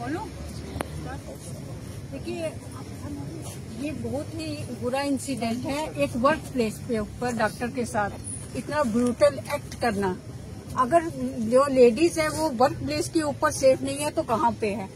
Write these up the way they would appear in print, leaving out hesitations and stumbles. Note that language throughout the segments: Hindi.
बोलो। देखिए, ये बहुत ही बुरा इंसिडेंट है। एक वर्क प्लेस पे ऊपर डॉक्टर के साथ इतना ब्रूटल एक्ट करना। अगर जो लेडीज है वो वर्क प्लेस के ऊपर सेफ नहीं है तो कहाँ पे है?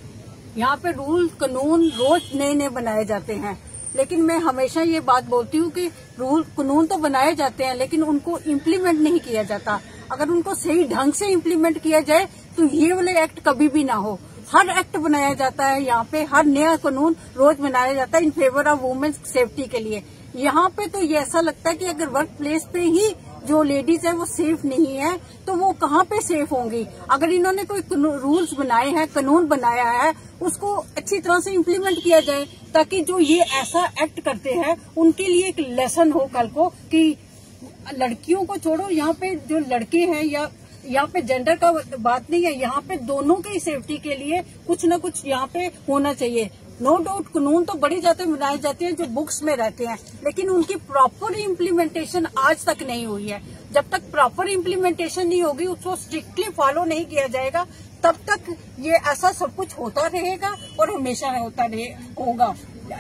यहाँ पे रूल कानून रोज नए नए बनाए जाते हैं, लेकिन मैं हमेशा ये बात बोलती हूँ कि रूल कानून तो बनाए जाते हैं लेकिन उनको इम्प्लीमेंट नहीं किया जाता। अगर उनको सही ढंग से इम्प्लीमेंट किया जाए तो ये वाले एक्ट कभी भी ना हो। हर एक्ट बनाया जाता है यहाँ पे, हर नया कानून रोज बनाया जाता है in favour of women's safety के लिए। यहाँ पे तो ये ऐसा लगता है कि अगर वर्क प्लेस पे ही जो लेडीज है वो सेफ नहीं है तो वो कहाँ पे सेफ होंगी। अगर इन्होंने कोई रूल्स बनाए हैं, कानून बनाया है, उसको अच्छी तरह से इम्प्लीमेंट किया जाए ताकि जो ये ऐसा एक्ट करते हैं उनके लिए एक लेसन हो कल को कि लड़कियों को छोड़ो, यहाँ पे जो लड़के हैं या यहाँ पे जेंडर का बात नहीं है, यहाँ पे दोनों की सेफ्टी के लिए कुछ न कुछ यहाँ पे होना चाहिए। नो डाउट कानून तो बड़े जाते बनाए जाते हैं जो बुक्स में रहते हैं, लेकिन उनकी प्रॉपर इम्प्लीमेंटेशन आज तक नहीं हुई है। जब तक प्रॉपर इम्प्लीमेंटेशन नहीं होगी, उसको स्ट्रिक्टली फॉलो नहीं किया जाएगा, तब तक ये ऐसा सब कुछ होता रहेगा और हमेशा होता होगा।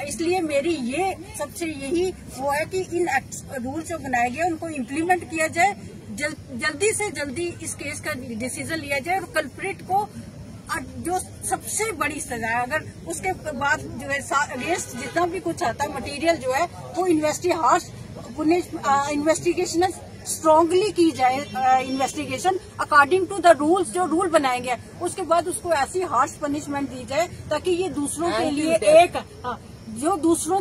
इसलिए मेरी ये सबसे यही वो है कि इन रूल जो बनाए गए उनको इम्प्लीमेंट किया जाए, जल्दी से जल्दी इस केस का डिसीजन लिया जाए और कल्प्रिट को जो सबसे बड़ी सजा है, अगर उसके बाद जो है रेस्ट जितना भी कुछ आता है मटेरियल जो है वो इन्वेस्टिगेशन स्ट्रांगली की जाए। Investigation according to the rules, जो रूल बनाए गए उसके बाद उसको ऐसी हार्श पनिशमेंट दी जाए ताकि ये दूसरों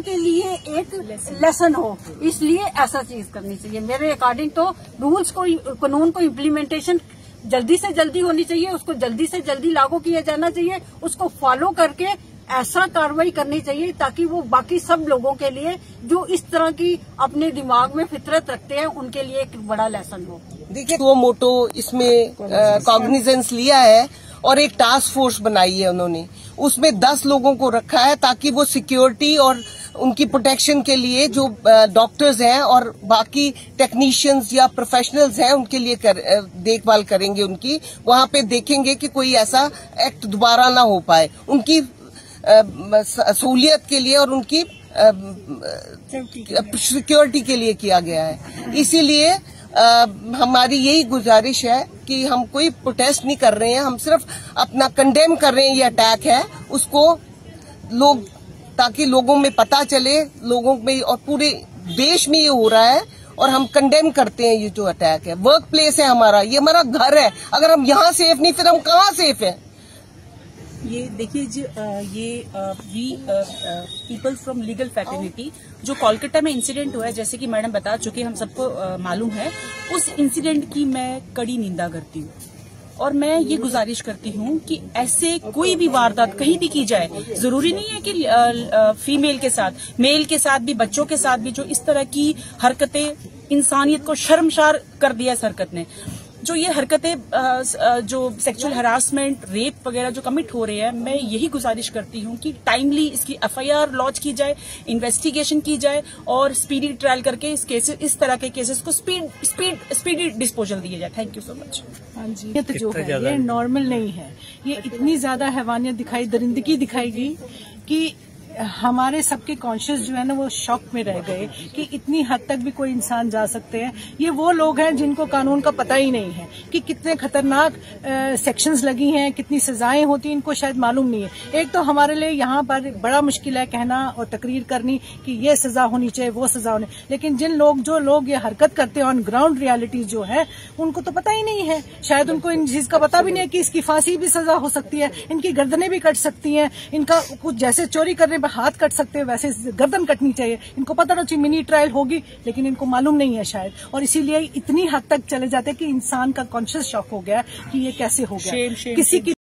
के लिए एक लेसन हो। इसलिए ऐसा चीज करनी चाहिए मेरे अकॉर्डिंग। तो रूल्स को, कानून को इम्प्लीमेंटेशन जल्दी से जल्दी होनी चाहिए, उसको जल्दी से जल्दी लागू किया जाना चाहिए, उसको फॉलो करके ऐसा कार्रवाई करनी चाहिए ताकि वो बाकी सब लोगों के लिए जो इस तरह की अपने दिमाग में फितरत रखते हैं उनके लिए एक बड़ा लेसन हो। देखिए, वो मोटो इसमें कॉग्निजेंस लिया है और एक टास्क फोर्स बनाई है उन्होंने, उसमें 10 लोगों को रखा है ताकि वो सिक्योरिटी और उनकी प्रोटेक्शन के लिए जो डॉक्टर्स हैं और बाकी टेक्नीशियंस या प्रोफेशनल्स हैं उनके लिए देखभाल करेंगे। उनकी वहां पे देखेंगे कि कोई ऐसा एक्ट दोबारा ना हो पाए, उनकी सहूलियत के लिए और उनकी सिक्योरिटी के लिए किया गया है। इसीलिए हमारी यही गुजारिश है कि हम कोई प्रोटेस्ट नहीं कर रहे हैं, हम सिर्फ अपना कंडेम कर रहे हैं। ये अटैक है उसको लोग, ताकि लोगों में पता चले, लोगों में और पूरे देश में ये हो रहा है और हम कंडेम करते हैं। ये जो अटैक है, वर्क प्लेस है हमारा, ये हमारा घर है। अगर हम यहाँ सेफ नहीं, फिर हम कहाँ सेफ हैं? ये देखिए जी, we people from legal fraternity, जो कोलकाता में इंसिडेंट हुआ है, जैसे कि मैडम बता चुके, हम सबको मालूम है, उस इंसिडेंट की मैं कड़ी निंदा करती हूँ और मैं ये गुजारिश करती हूँ कि ऐसे कोई भी वारदात कहीं भी की जाए, जरूरी नहीं है कि फीमेल के साथ, मेल के साथ भी, बच्चों के साथ भी, जो इस तरह की हरकतें इंसानियत को शर्मसार कर दिया इस हरकत ने। जो ये हरकतें, जो सेक्सुअल हरासमेंट, रेप वगैरह जो कमिट हो रहे हैं, मैं यही गुजारिश करती हूँ कि टाइमली इसकी FIR लॉन्च की जाए, इन्वेस्टिगेशन की जाए और स्पीडी ट्रायल करके इस तरह के केसेस को स्पीडी डिस्पोजल दिया जाए। Thank you so much. हाँ जी, ये तो जो है ये नॉर्मल नहीं है। ये इतनी ज्यादा हैवानियत दरिंदगी दिखाई गई कि हमारे सबके कॉन्शियस जो है ना वो शॉक में रह गए कि इतनी हद तक भी कोई इंसान जा सकते हैं। ये वो लोग हैं जिनको कानून का पता ही नहीं है कि कितने खतरनाक सेक्शंस लगी हैं, कितनी सजाएं होती हैं, इनको शायद मालूम नहीं है। एक तो हमारे लिए यहाँ पर बड़ा मुश्किल है कहना और तकरीर करनी कि ये सजा होनी चाहिए, वो सजा होनी, लेकिन जो लोग ये हरकत करते हैं ऑन ग्राउंड रियलिटी जो है, उनको तो पता ही नहीं है। शायद उनको इन चीज का पता भी नहीं है कि इसकी फांसी भी सजा हो सकती है, इनकी गर्दनें भी कट सकती हैं, इनका कुछ जैसे चोरी करने हाथ कट सकते हैं वैसे गर्दन कटनी चाहिए। इनको पता ना चाहिए मिनी ट्रायल होगी, लेकिन इनको मालूम नहीं है शायद, और इसीलिए इतनी हद तक चले जाते हैं कि इंसान का कॉन्शियस शॉक हो गया कि ये कैसे हो गया। किसी की